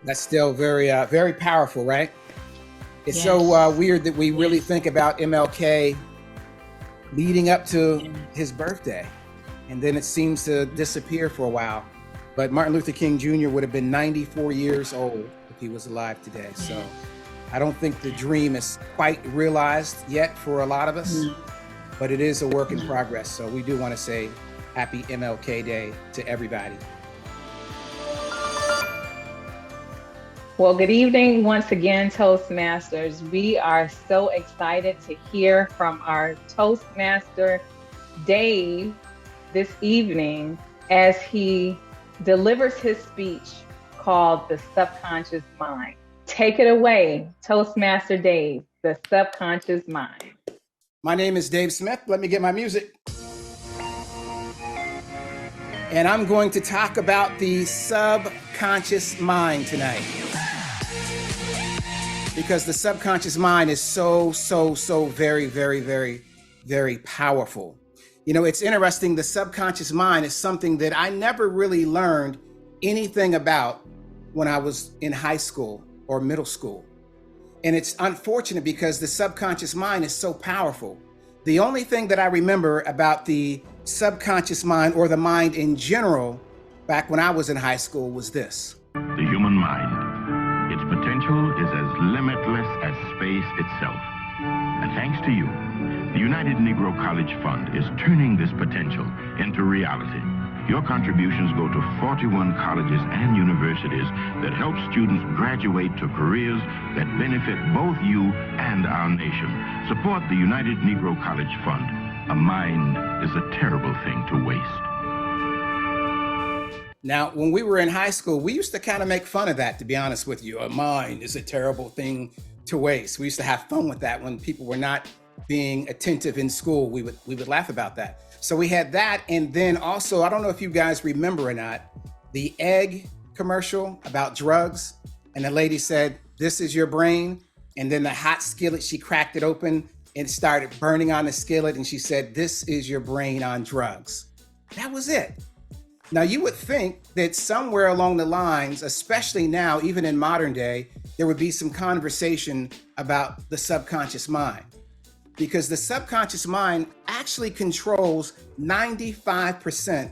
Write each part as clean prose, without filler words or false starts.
That's still very powerful, right? It's so Yes. weird that we really Yes. think about MLK leading up to Yes. his birthday, and then it seems to disappear for a while. But Martin Luther King Jr. would have been 94 years old if he was alive today. So Yes. I don't think the dream is quite realized yet for a lot of us, No. but it is a work in No. progress. So we do want to say happy MLK Day to everybody. Well, good evening once again, Toastmasters. We are so excited to hear from our Toastmaster, Dave, this evening as he delivers his speech called The Subconscious Mind. Take it away, Toastmaster Dave, The Subconscious Mind. My name is Dave Smith. Let me get my music. And I'm going to talk about the subconscious mind tonight. Because the subconscious mind is so very powerful. You know, it's interesting. The subconscious mind is something that I never really learned anything about when I was in high school or middle school. And it's unfortunate because the subconscious mind is so powerful. The only thing that I remember about the subconscious mind or the mind in general back when I was in high school was this. The human mind. Its potential is as limitless as space itself. And thanks to you, the United Negro College Fund is turning this potential into reality. Your contributions go to 41 colleges and universities that help students graduate to careers that benefit both you and our nation. Support the United Negro College Fund. A mind is a terrible thing to waste. Now, when we were in high school, we used to kind of make fun of that, to be honest with you. A mind is a terrible thing to waste. We used to have fun with that when people were not being attentive in school. We would laugh about that. So we had that, and then also, I don't know if you guys remember or not, the egg commercial about drugs, and the lady said, "This is your brain," and then the hot skillet, she cracked it open and started burning on the skillet, and she said, "This is your brain on drugs." That was it. Now, you would think that somewhere along the lines, especially now, even in modern day, there would be some conversation about the subconscious mind, because the subconscious mind actually controls 95%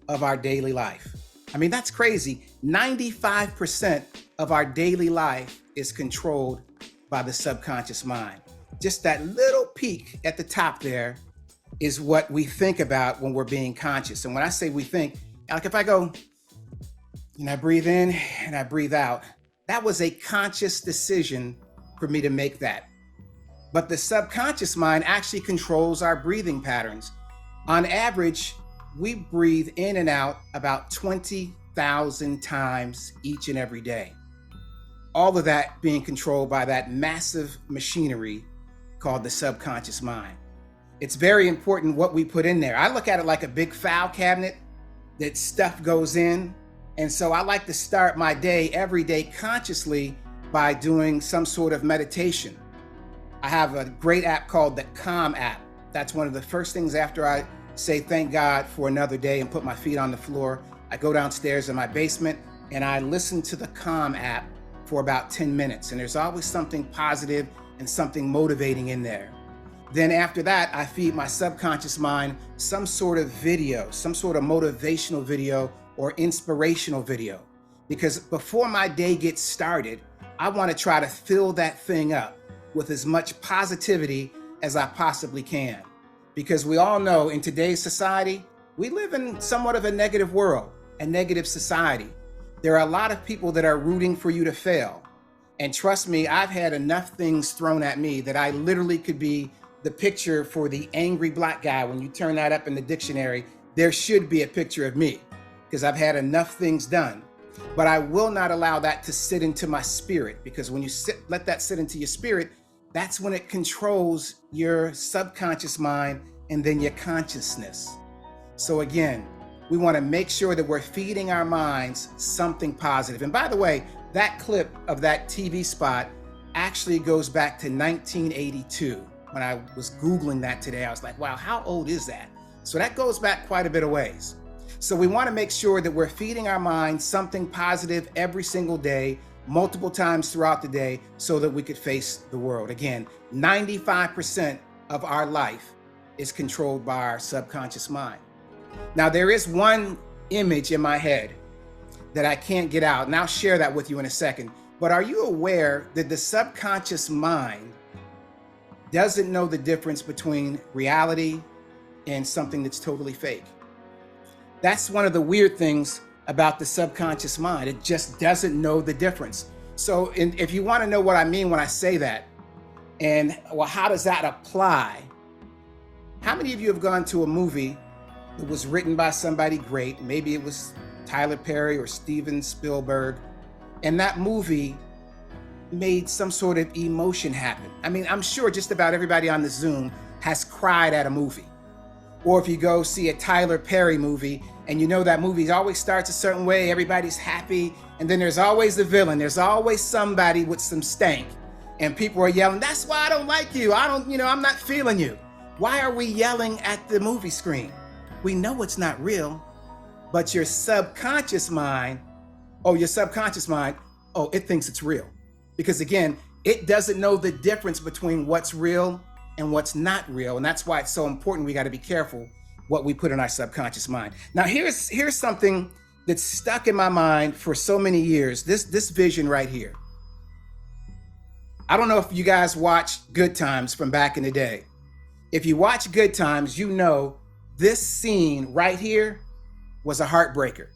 of our daily life. I mean, that's crazy. 95% of our daily life is controlled by the subconscious mind. Just that little peak at the top there is what we think about when we're being conscious. And when I say we think, like if I go and I breathe in and I breathe out, that was a conscious decision for me to make that. But the subconscious mind actually controls our breathing patterns. On average, we breathe in and out about 20,000 times each and every day. All of that being controlled by that massive machinery called the subconscious mind. It's very important what we put in there. I look at it like a big file cabinet that stuff goes in. And so I like to start my day every day consciously by doing some sort of meditation. I have a great app called the Calm app. That's one of the first things after I say thank God for another day and put my feet on the floor. I go downstairs in my basement and I listen to the Calm app for about 10 minutes. And there's always something positive and something motivating in there. Then after that, I feed my subconscious mind some sort of video, some sort of motivational video or inspirational video. Because before my day gets started, I want to try to fill that thing up with as much positivity as I possibly can. Because we all know in today's society, we live in somewhat of a negative world, a negative society. There are a lot of people that are rooting for you to fail. And trust me, I've had enough things thrown at me that I literally could be the picture for the angry black guy. When you turn that up in the dictionary, there should be a picture of me because I've had enough things done. But I will not allow that to sit into my spirit, because when you let that sit into your spirit, that's when it controls your subconscious mind and then your consciousness. So again, we want to make sure that we're feeding our minds something positive. And by the way, that clip of that TV spot actually goes back to 1982. When I was Googling that today, I was like, wow, how old is that? So that goes back quite a bit of ways. So we want to make sure that we're feeding our minds something positive every single day multiple times throughout the day so that we could face the world. Again, 95% of our life is controlled by our subconscious mind. Now, there is one image in my head that I can't get out, and I'll share that with you in a second. But are you aware that the subconscious mind doesn't know the difference between reality and something that's totally fake? That's one of the weird things about the subconscious mind. It just doesn't know the difference. So if you want to know what I mean when I say that, and well, how does that apply? How many of you have gone to a movie that was written by somebody great? Maybe it was Tyler Perry or Steven Spielberg, and that movie made some sort of emotion happen. I mean, I'm sure just about everybody on the Zoom has cried at a movie. Or if you go see a Tyler Perry movie and you know that movie always starts a certain way, everybody's happy, and then there's always the villain. There's always somebody with some stank, and people are yelling, "That's why I don't like you. I'm not feeling you." Why are we yelling at the movie screen? We know it's not real, but your subconscious mind, it thinks it's real. Because again, it doesn't know the difference between what's real and what's not real. And that's why it's so important. We got to be careful what we put in our subconscious mind. Now, here's something that's stuck in my mind for so many years. This vision right here. I don't know if you guys watched Good Times from back in the day. If you watch Good Times, you know this scene right here was a heartbreaker.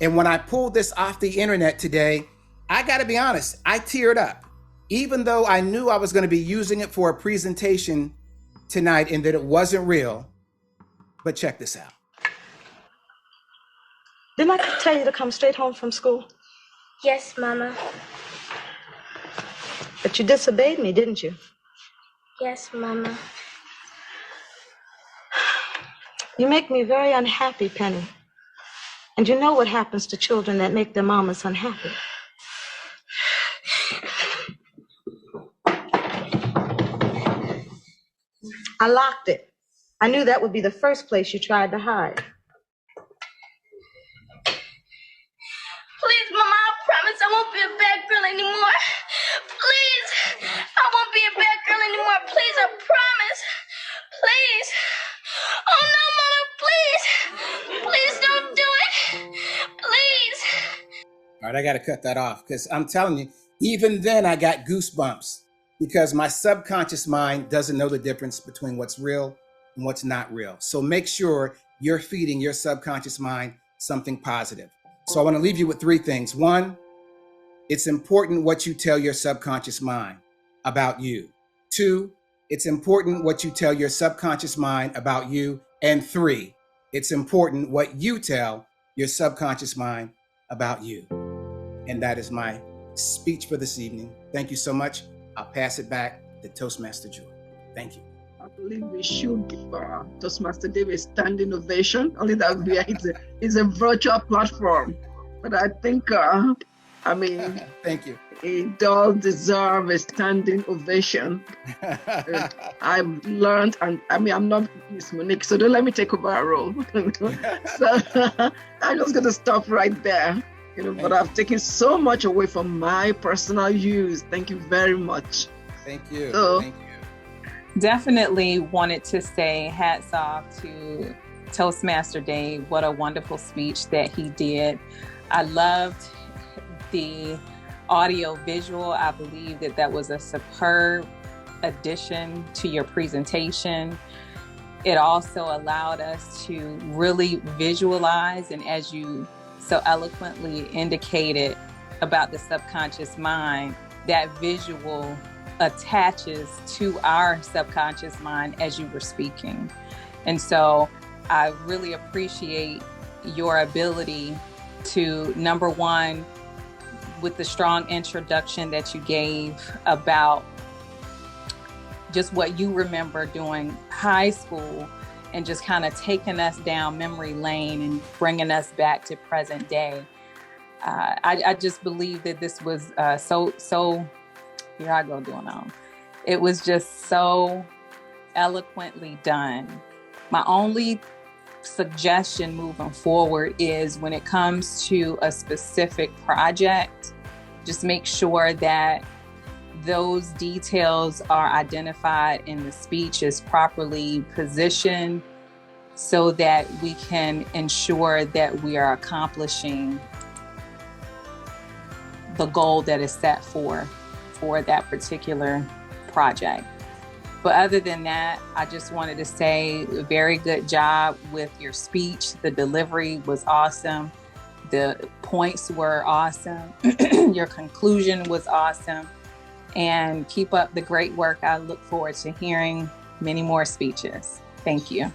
And when I pulled this off the internet today, I got to be honest, I teared up. Even though I knew I was going to be using it for a presentation tonight and that it wasn't real. But check this out. Didn't I tell you to come straight home from school? Yes, Mama. But you disobeyed me, didn't you? Yes, Mama. You make me very unhappy, Penny. And you know what happens to children that make their mamas unhappy. I locked it. I knew that would be the first place you tried to hide. Please, Mama, I promise I won't be a bad girl anymore. Please, I won't be a bad girl anymore. Please, I promise. Please. Oh, no, Mama, please. Please don't do it. Please. All right, I got to cut that off because I'm telling you, even then I got goosebumps because my subconscious mind doesn't know the difference between what's real and what's not real. So make sure you're feeding your subconscious mind something positive. So I want to leave you with three things. One, it's important what you tell your subconscious mind about you. Two, it's important what you tell your subconscious mind about you. And three, it's important what you tell your subconscious mind about you. And that is my speech for this evening. Thank you so much. I'll pass it back to Toastmaster Joy. Thank you. I believe we should give Toastmaster Dave a standing ovation. Only that would be it's a virtual platform. But I think, thank you. He does deserve a standing ovation. I've learned, and I'm not Miss Monique, so don't let me take over a role. So I'm just going to stop right there. But I've taken so much away from my personal use. Thank you very much. Thank you. Thank you. Definitely wanted to say hats off to Toastmaster Dave. What a wonderful speech that he did. I loved the audio visual. I believe that was a superb addition to your presentation. It also allowed us to really visualize, and as you so eloquently indicated about the subconscious mind, that visual attaches to our subconscious mind as you were speaking. And so I really appreciate your ability to, number one, with the strong introduction that you gave about just what you remember doing high school and just kind of taking us down memory lane and bringing us back to present day. I just believe that this was so, here I go doing on. It was just so eloquently done. My only suggestion moving forward is when it comes to a specific project, just make sure that those details are identified and the speech is properly positioned so that we can ensure that we are accomplishing the goal that is set for that particular project. But other than that, I just wanted to say very good job with your speech. The delivery was awesome. The points were awesome. Your conclusion was awesome. And keep up the great work. I look forward to hearing many more speeches. Thank you.